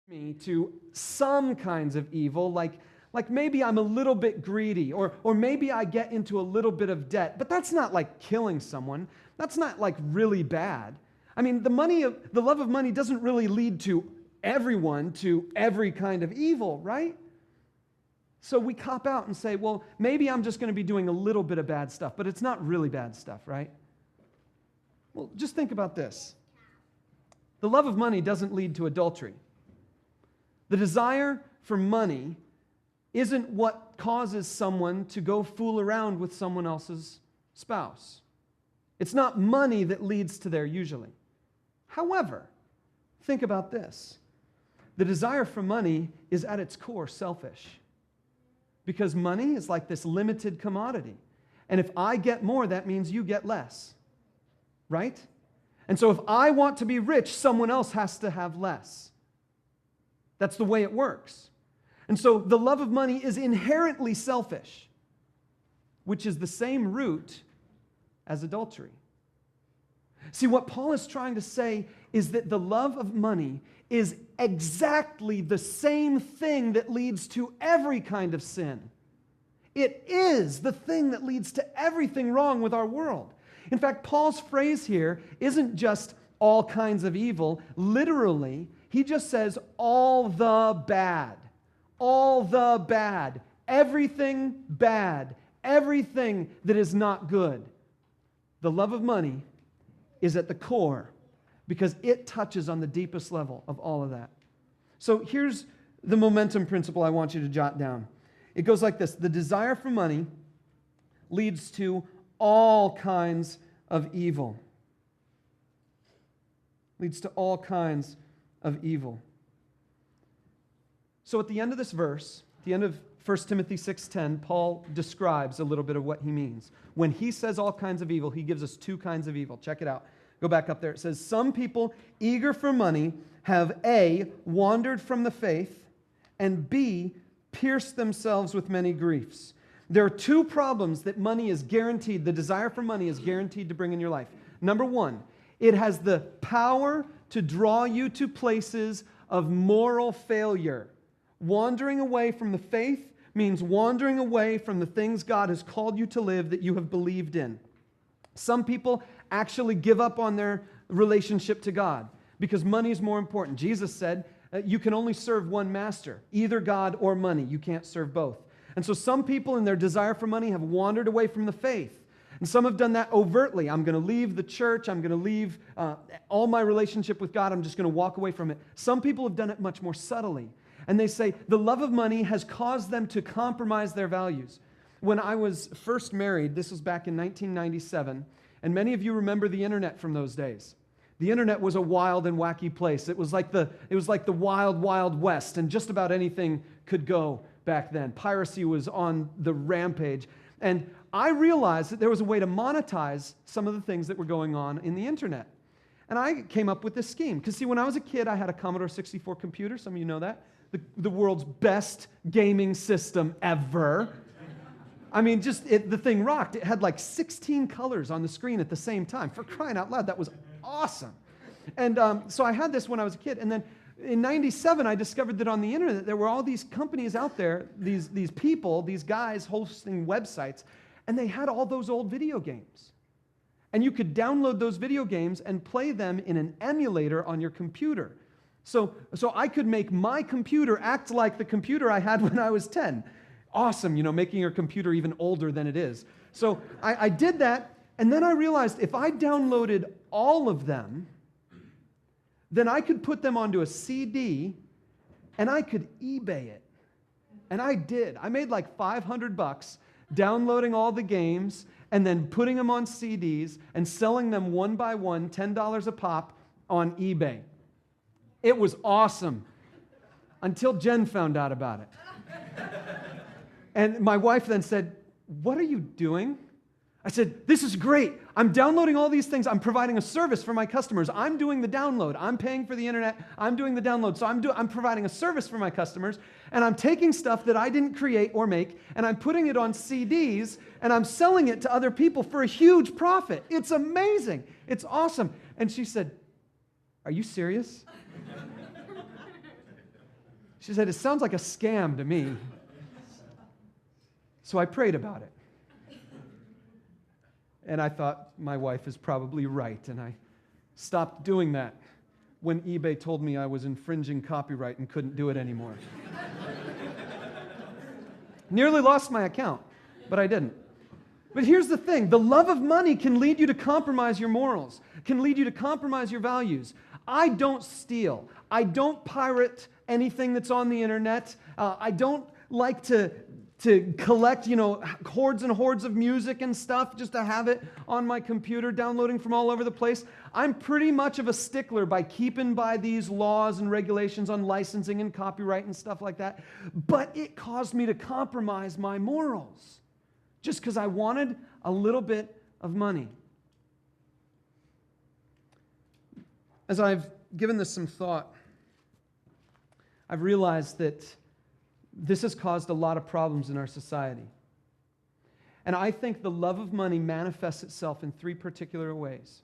me to some kinds of evil, like maybe I'm a little bit greedy, or maybe I get into a little bit of debt, but that's not like killing someone. That's not like really bad. I mean, the love of money doesn't really lead to everyone to every kind of evil, right? So we cop out and say, well, maybe I'm just going to be doing a little bit of bad stuff, but it's not really bad stuff, right? Well, just think about this. The love of money doesn't lead to adultery. The desire for money isn't what causes someone to go fool around with someone else's spouse. It's not money that leads to there usually. However, think about this. The desire for money is at its core selfish. Because money is like this limited commodity. And if I get more, that means you get less. Right? And so if I want to be rich, someone else has to have less. That's the way it works. And so the love of money is inherently selfish, which is the same root as adultery. See, what Paul is trying to say is that the love of money is exactly the same thing that leads to every kind of sin. It is the thing that leads to everything wrong with our world. In fact, Paul's phrase here isn't just all kinds of evil. Literally, he just says all the bad. All the bad. Everything bad. Everything that is not good. The love of money is at the core because it touches on the deepest level of all of that. So here's the momentum principle I want you to jot down. It goes like this. The desire for money leads to all kinds of evil. Leads to all kinds of evil. So at the end of this verse, at the end of 1 Timothy 6:10, Paul describes a little bit of what he means. When he says all kinds of evil, he gives us two kinds of evil. Check it out. Go back up there. It says, some people eager for money have A, wandered from the faith, and B, pierced themselves with many griefs. There are two problems that money is guaranteed, the desire for money is guaranteed to bring in your life. Number one, it has the power to draw you to places of moral failure. Wandering away from the faith means wandering away from the things God has called you to live that you have believed in. Some people actually give up on their relationship to God because money is more important. Jesus said, you can only serve one master, either God or money. You can't serve both. And so some people in their desire for money have wandered away from the faith. And some have done that overtly. I'm going to leave the church. I'm going to leave all my relationship with God. I'm just going to walk away from it. Some people have done it much more subtly. And they say the love of money has caused them to compromise their values. When I was first married, this was back in 1997, and many of you remember the internet from those days. The internet was a wild and wacky place. It was like the wild, wild west, and just about anything could go back then. Piracy was on the rampage. And I realized that there was a way to monetize some of the things that were going on in the internet. And I came up with this scheme. Because see, when I was a kid, I had a Commodore 64 computer. Some of you know that. The world's best gaming system ever. I mean, the thing rocked. It had like 16 colors on the screen at the same time. For crying out loud, that was awesome. And so I had this when I was a kid. And then in 97, I discovered that on the internet, there were all these companies out there, these people, these guys hosting websites, and they had all those old video games. And you could download those video games and play them in an emulator on your computer. So I could make my computer act like the computer I had when I was 10. Awesome, making your computer even older than it is. So I did that, and then I realized if I downloaded all of them, then I could put them onto a CD, and I could eBay it. And I did. I made like $500 downloading all the games and then putting them on CDs and selling them one by one, $10 a pop on eBay. It was awesome until Jen found out about it. And my wife then said, "What are you doing?" I said, "This is great. I'm downloading all these things. I'm providing a service for my customers. I'm doing the download. I'm paying for the internet. I'm doing the download. So I'm providing a service for my customers, and I'm taking stuff that I didn't create or make, and I'm putting it on CDs, and I'm selling it to other people for a huge profit. It's amazing. It's awesome." And she said, "Are you serious?" She said, it sounds like a scam to me. So I prayed about it. And I thought, my wife is probably right. And I stopped doing that when eBay told me I was infringing copyright and couldn't do it anymore. Nearly lost my account, but I didn't. But here's the thing. The love of money can lead you to compromise your morals, can lead you to compromise your values. I don't steal. I don't pirate anything that's on the internet. I don't like to collect, hordes and hordes of music and stuff just to have it on my computer, downloading from all over the place. I'm pretty much of a stickler by keeping by these laws and regulations on licensing and copyright and stuff like that. But it caused me to compromise my morals just because I wanted a little bit of money. As I've given this some thought, I've realized that this has caused a lot of problems in our society. And I think the love of money manifests itself in three particular ways.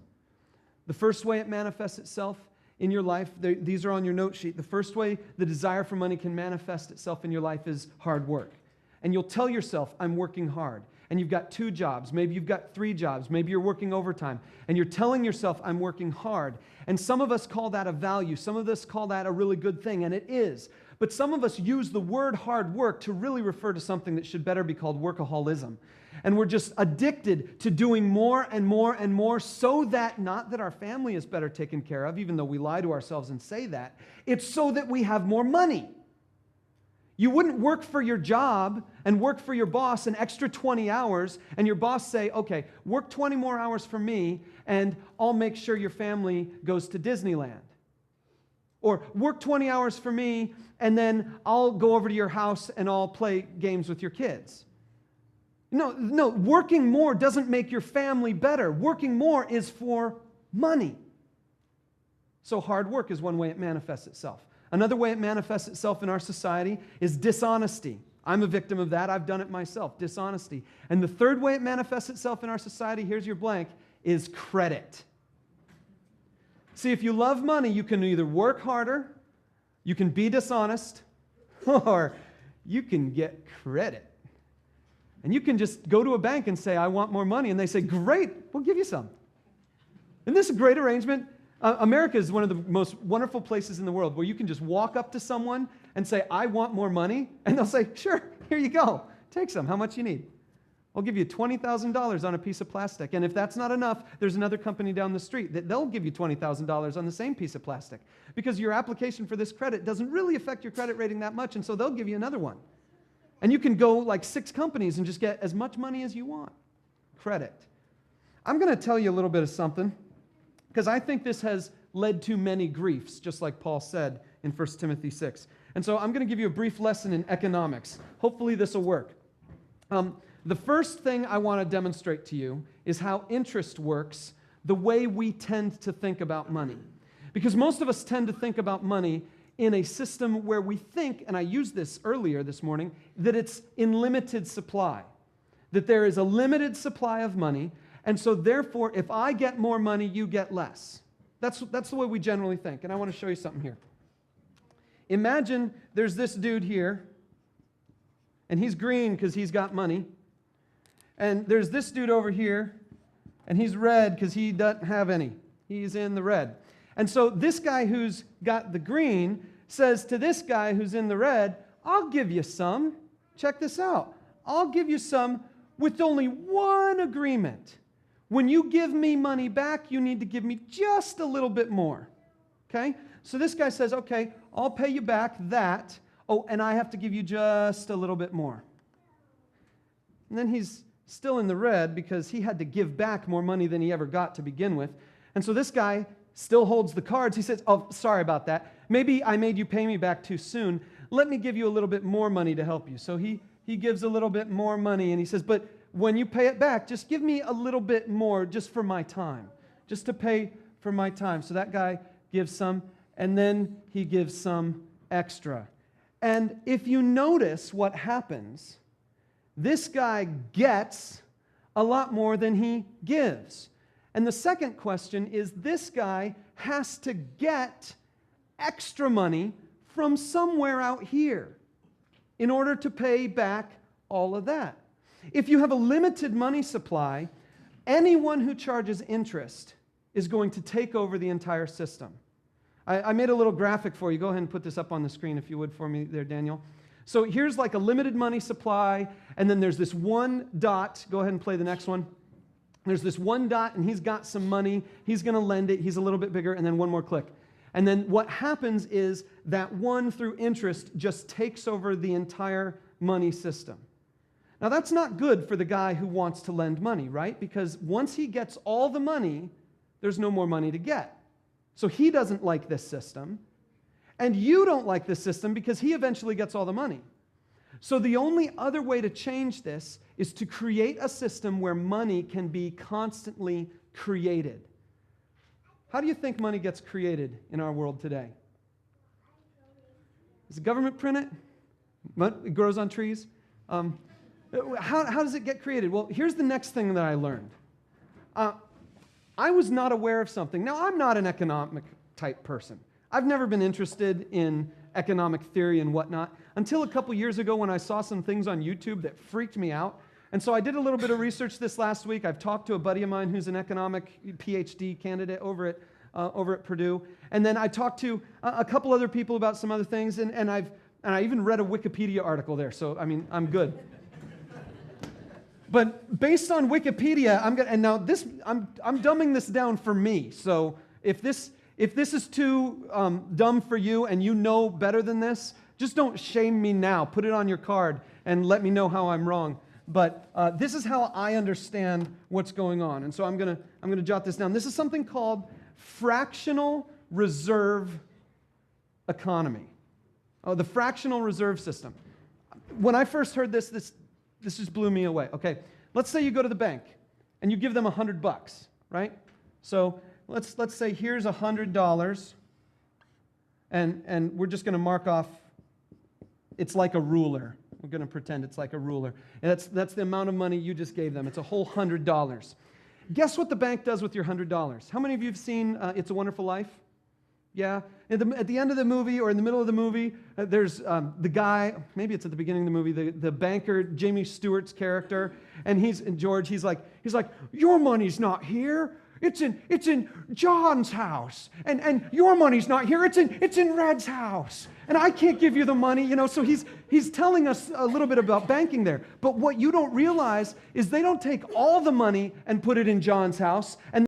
The first way it manifests itself in your life, these are on your note sheet. The first way the desire for money can manifest itself in your life is hard work. And you'll tell yourself, I'm working hard. And you've got 2 jobs, maybe you've got 3 jobs, maybe you're working overtime. And you're telling yourself, I'm working hard. And some of us call that a value. Some of us call that a really good thing, and it is. But some of us use the word hard work to really refer to something that should better be called workaholism. And we're just addicted to doing more and more and more so that, not that our family is better taken care of, even though we lie to ourselves and say that, it's so that we have more money. You wouldn't work for your job and work for your boss an extra 20 hours and your boss say, okay, work 20 more hours for me and I'll make sure your family goes to Disneyland. Or work 20 hours for me and then I'll go over to your house and I'll play games with your kids. No, working more doesn't make your family better. Working more is for money. So hard work is one way it manifests itself. Another way it manifests itself in our society is dishonesty. I'm a victim of that. I've done it myself, dishonesty. And the third way it manifests itself in our society, here's your blank, is credit. See, if you love money, you can either work harder, you can be dishonest, or you can get credit. And you can just go to a bank and say, I want more money. And they say, great, we'll give you some. Isn't this a great arrangement? America is one of the most wonderful places in the world where you can just walk up to someone and say, I want more money. And they'll say, sure, here you go. Take some. How much you need? I'll give you $20,000 on a piece of plastic. And if that's not enough, there's another company down the street that they'll give you $20,000 on the same piece of plastic because your application for this credit doesn't really affect your credit rating that much, and so they'll give you another one. And you can go like 6 companies and just get as much money as you want. Credit. I'm going to tell you a little bit of something because I think this has led to many griefs, just like Paul said in 1 Timothy 6. And so I'm going to give you a brief lesson in economics. Hopefully this will work. The first thing I want to demonstrate to you is how interest works the way we tend to think about money. Because most of us tend to think about money in a system where we think, and I used this earlier this morning, that it's in limited supply. That there is a limited supply of money, and so therefore, if I get more money, you get less. That's the way we generally think, and I want to show you something here. Imagine there's this dude here, and he's green because he's got money. And there's this dude over here, and he's red because he doesn't have any. He's in the red. And so this guy who's got the green says to this guy who's in the red, I'll give you some. Check this out. I'll give you some with only one agreement. When you give me money back, you need to give me just a little bit more. Okay? So this guy says, okay, I'll pay you back that. Oh, and I have to give you just a little bit more. And then he's still in the red because he had to give back more money than he ever got to begin with. And so this guy still holds the cards. He says, oh, sorry about that. Maybe I made you pay me back too soon. Let me give you a little bit more money to help you. So he gives a little bit more money, and he says, but when you pay it back, just give me a little bit more just for my time, just to pay for my time. So that guy gives some, and then he gives some extra. And if you notice what happens, this guy gets a lot more than he gives. And the second question is, this guy has to get extra money from somewhere out here in order to pay back all of that. If you have a limited money supply, anyone who charges interest is going to take over the entire system. I made a little graphic for you. Go ahead and put this up on the screen if you would for me there, Daniel. So here's like a limited money supply, and then there's this one dot. Go ahead and play the next one. There's this one dot, and he's got some money. He's going to lend it. He's a little bit bigger, and then one more click. And then what happens is that one, through interest, just takes over the entire money system. Now, that's not good for the guy who wants to lend money, right? Because once he gets all the money, there's no more money to get. So he doesn't like this system, and you don't like this system because he eventually gets all the money. So the only other way to change this is to create a system where money can be constantly created. How do you think money gets created in our world today? Does the government print it? It grows on trees? How does it get created? Well, here's the next thing that I learned. I was not aware of something. Now, I'm not an economic type person. I've never been interested in economic theory and whatnot until a couple years ago when I saw some things on YouTube that freaked me out. And so I did a little bit of research this last week. I've talked to a buddy of mine who's an economic PhD candidate over at Purdue. And then I talked to a couple other people about some other things, and I even read a Wikipedia article there. So, I mean, I'm good. But based on Wikipedia, I'm dumbing this down for me. So if this is too dumb for you and you know better than this, just don't shame me now. Put it on your card and let me know how I'm wrong. But this is how I understand what's going on. And so I'm gonna jot this down. This is something called fractional reserve economy. The fractional reserve system. When I first heard this just blew me away. Okay, let's say you go to the bank and you give them $100, right? So let's say here's $100, and we're just going to mark off. It's like a ruler. We're going to pretend it's like a ruler, and that's the amount of money you just gave them. It's a whole $100. Guess what the bank does with your $100? How many of you have seen It's a Wonderful Life? Yeah. At the end of the movie or in the middle of the movie, there's the guy, maybe it's at the beginning of the movie, the banker, Jamie Stewart's character, and George, he's like, your money's not here. It's in John's house. And your money's not here. It's in Red's house. And I can't give you the money, so he's telling us a little bit about banking there. But what you don't realize is they don't take all the money and put it in John's house, and